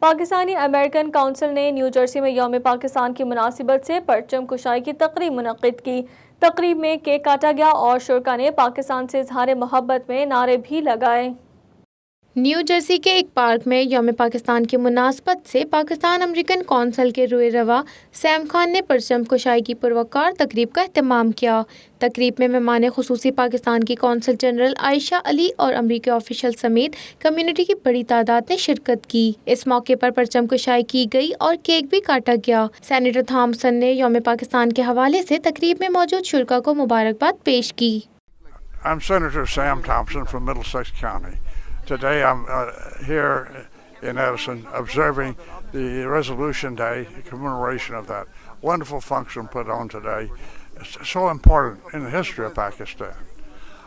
Pakistani American council نے new Jersey میں یوم پاکستان کی مناسبت سے پرچم کشائی کی تقریب منعقد کی۔ تقریب میں کیک کاٹا گیا اور شرکاء نے پاکستان سے اظہار محبت میں نعرے بھی لگائے۔ نیو جرسی کے ایک پارک میں یوم پاکستان کی مناسبت سے پاکستان امریکن کونسل کے روئے روا سیم خان نے پرچم کشائی کی پروقار تقریب کا اہتمام کیا۔ تقریب میں مہمان خصوصی پاکستان کی کونسل جنرل عائشہ علی اور امریکی آفیشل سمیت کمیونٹی کی بڑی تعداد نے شرکت کی۔ اس موقع پر پرچم کشائی کی گئی اور کیک بھی کاٹا گیا۔ سینیٹر تھامسن نے یوم پاکستان کے حوالے سے تقریب میں موجود شرکاء کو مبارکباد پیش کی۔ I'm Senator Sam Thompson from Middlesex County. Today I'm here in Edison observing the Resolution Day, commemoration of that wonderful function put on today. It's so important in the history of Pakistan.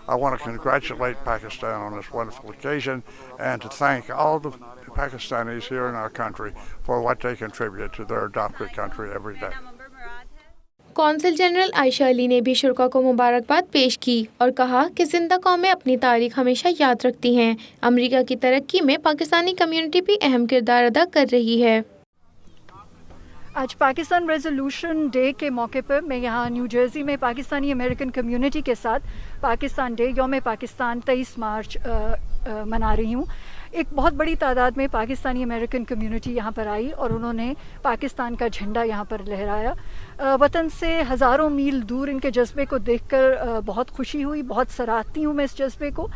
I want to congratulate Pakistan on this wonderful occasion and to thank all the Pakistanis here in our country for what they contribute to their adopted country every day. Consul general Ayesha Ali نے بھی شرکاء کو مبارکباد پیش کی اور کہا کہ زندہ قومیں اپنی تاریخ ہمیشہ یاد رکھتی ہیں۔ امریکہ کی ترقی میں پاکستانی کمیونٹی بھی اہم کردار ادا کر رہی ہے۔ آج پاکستان ریزولوشن ڈے کے موقع پر میں یہاں نیو جرسی میں پاکستانی امریکن کمیونٹی کے ساتھ پاکستان ڈے یوم پاکستان 23 مارچ منا رہی ہوں۔ ایک بہت بڑی تعداد میں پاکستانی امریکن کمیونٹی یہاں پر آئی اور انہوں نے پاکستان کا جھنڈا یہاں پر لہرایا۔ وطن سے ہزاروں میل دور ان کے جذبے کو دیکھ کر بہت خوشی ہوئی، بہت سراہتی ہوں میں اس جذبے کو۔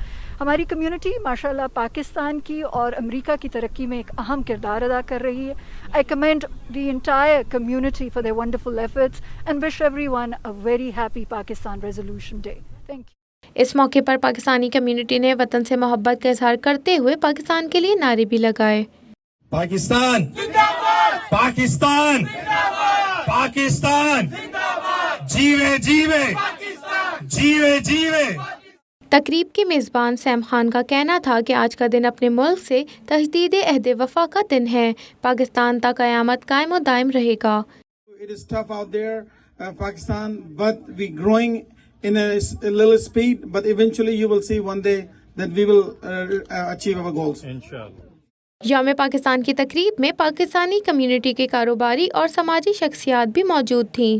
ہماری کمیونٹی ماشاءاللہ پاکستان کی اور امریکہ کی ترقی میں ایک اہم کردار ادا کر رہی ہے۔ I commend the entire community for their wonderful efforts and wish everyone a very happy Pakistan Resolution Day. Thank you. اس موقع پر پاکستانی کمیونٹی نے وطن سے محبت کا اظہار کرتے ہوئے پاکستان کے لیے نعرے بھی لگائے۔ پاکستان زندہ باد، پاکستان زندہ باد، پاکستان زندہ باد، جیوے جیوے پاکستان، جیوے جیوے۔ تقریب کے میزبان سیم خان کا کہنا تھا کہ آج کا دن اپنے ملک سے تجدید عہد وفا کا دن ہے۔ پاکستان تا قیامت قائم و دائم رہے گا۔ It is tough out there, Pakistan, but we growing in a little speed, but eventually you will see one day that we will achieve our goals. Inshallah. یوم پاکستان کی تقریب میں پاکستانی کمیونٹی کے کاروباری اور سماجی شخصیات بھی موجود تھیں۔